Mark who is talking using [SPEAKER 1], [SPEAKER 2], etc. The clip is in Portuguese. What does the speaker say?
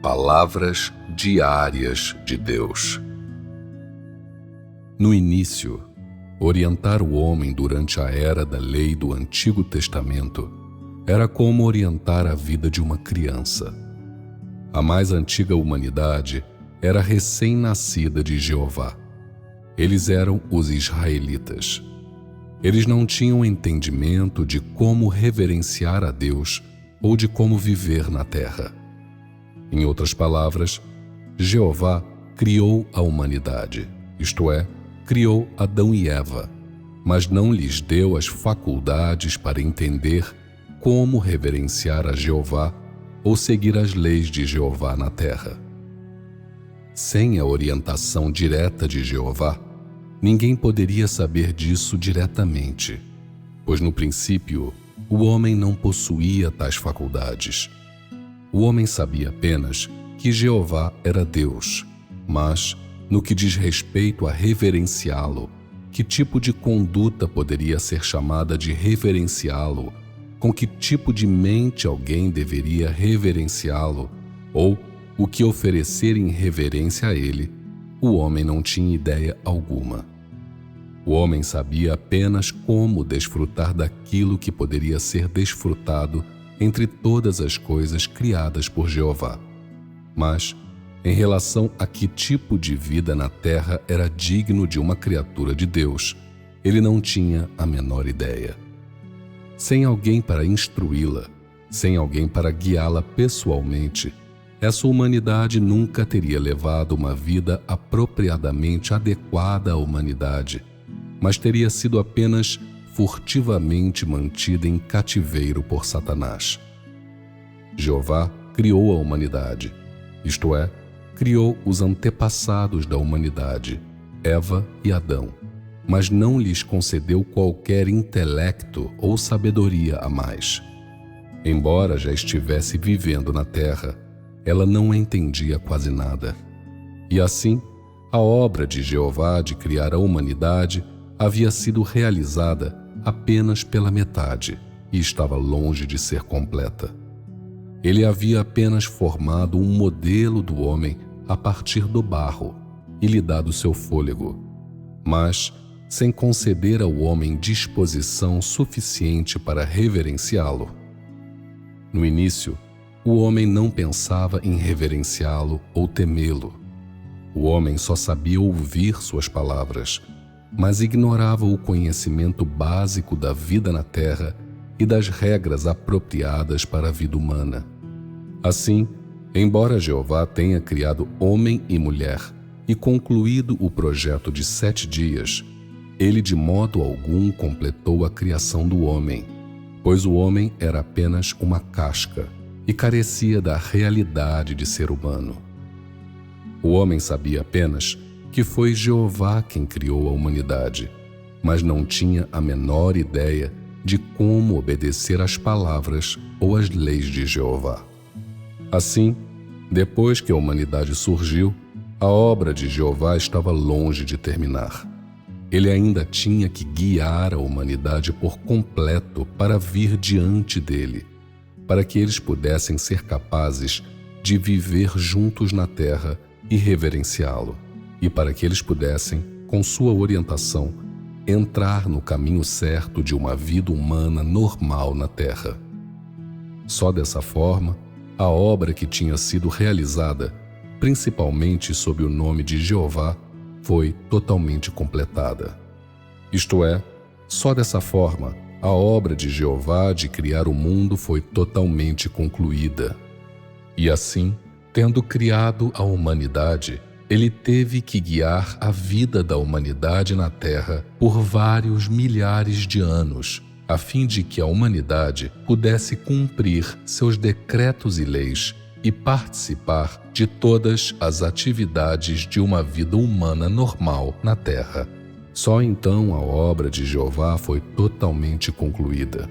[SPEAKER 1] Palavras diárias de Deus. No início, orientar o homem durante a era da lei do Antigo Testamento era como orientar a vida de uma criança. A mais antiga humanidade era recém-nascida de Jeová. Eles eram os israelitas. Eles não tinham entendimento de como reverenciar a Deus ou de como viver na terra. Em outras palavras, Jeová criou a humanidade, isto é, criou Adão e Eva, mas não lhes deu as faculdades para entender como reverenciar a Jeová ou seguir as leis de Jeová na terra. Sem a orientação direta de Jeová, ninguém poderia saber disso diretamente, pois no princípio o homem não possuía tais faculdades. O homem sabia apenas que Jeová era Deus, mas, no que diz respeito a reverenciá-lo, que tipo de conduta poderia ser chamada de reverenciá-lo, com que tipo de mente alguém deveria reverenciá-lo, ou o que oferecer em reverência a ele, o homem não tinha ideia alguma. O homem sabia apenas como desfrutar daquilo que poderia ser desfrutado entre todas as coisas criadas por Jeová. Mas, em relação a que tipo de vida na terra era digno de uma criatura de Deus, ele não tinha a menor ideia. Sem alguém para instruí-la, sem alguém para guiá-la pessoalmente, essa humanidade nunca teria levado uma vida apropriadamente adequada à humanidade, mas teria sido apenas furtivamente mantida em cativeiro por Satanás. Jeová criou a humanidade, isto é, criou os antepassados da humanidade, Eva e Adão, mas não lhes concedeu qualquer intelecto ou sabedoria a mais. Embora já estivesse vivendo na terra, ela não entendia quase nada. E assim, a obra de Jeová de criar a humanidade havia sido realizada apenas pela metade e estava longe de ser completa. Ele havia apenas formado um modelo do homem a partir do barro e lhe dado seu fôlego, mas sem conceder ao homem disposição suficiente para reverenciá-lo. No início, o homem não pensava em reverenciá-lo ou temê-lo. O homem só sabia ouvir suas palavras, mas ignorava o conhecimento básico da vida na terra e das regras apropriadas para a vida humana. Assim, embora Jeová tenha criado homem e mulher e concluído o projeto de 7 dias, ele de modo algum completou a criação do homem, pois o homem era apenas uma casca e carecia da realidade de ser humano. O homem sabia apenas que foi Jeová quem criou a humanidade, mas não tinha a menor ideia de como obedecer às palavras ou às leis de Jeová. Assim, depois que a humanidade surgiu, a obra de Jeová estava longe de terminar. Ele ainda tinha que guiar a humanidade por completo para vir diante dele, para que eles pudessem ser capazes de viver juntos na terra e reverenciá-lo, e para que eles pudessem, com sua orientação, entrar no caminho certo de uma vida humana normal na terra. Só dessa forma, a obra que tinha sido realizada, principalmente sob o nome de Jeová, foi totalmente completada. Isto é, só dessa forma, a obra de Jeová de criar o mundo foi totalmente concluída. E assim, tendo criado a humanidade, ele teve que guiar a vida da humanidade na Terra por vários milhares de anos, a fim de que a humanidade pudesse cumprir seus decretos e leis e participar de todas as atividades de uma vida humana normal na Terra. Só então a obra de Jeová foi totalmente concluída.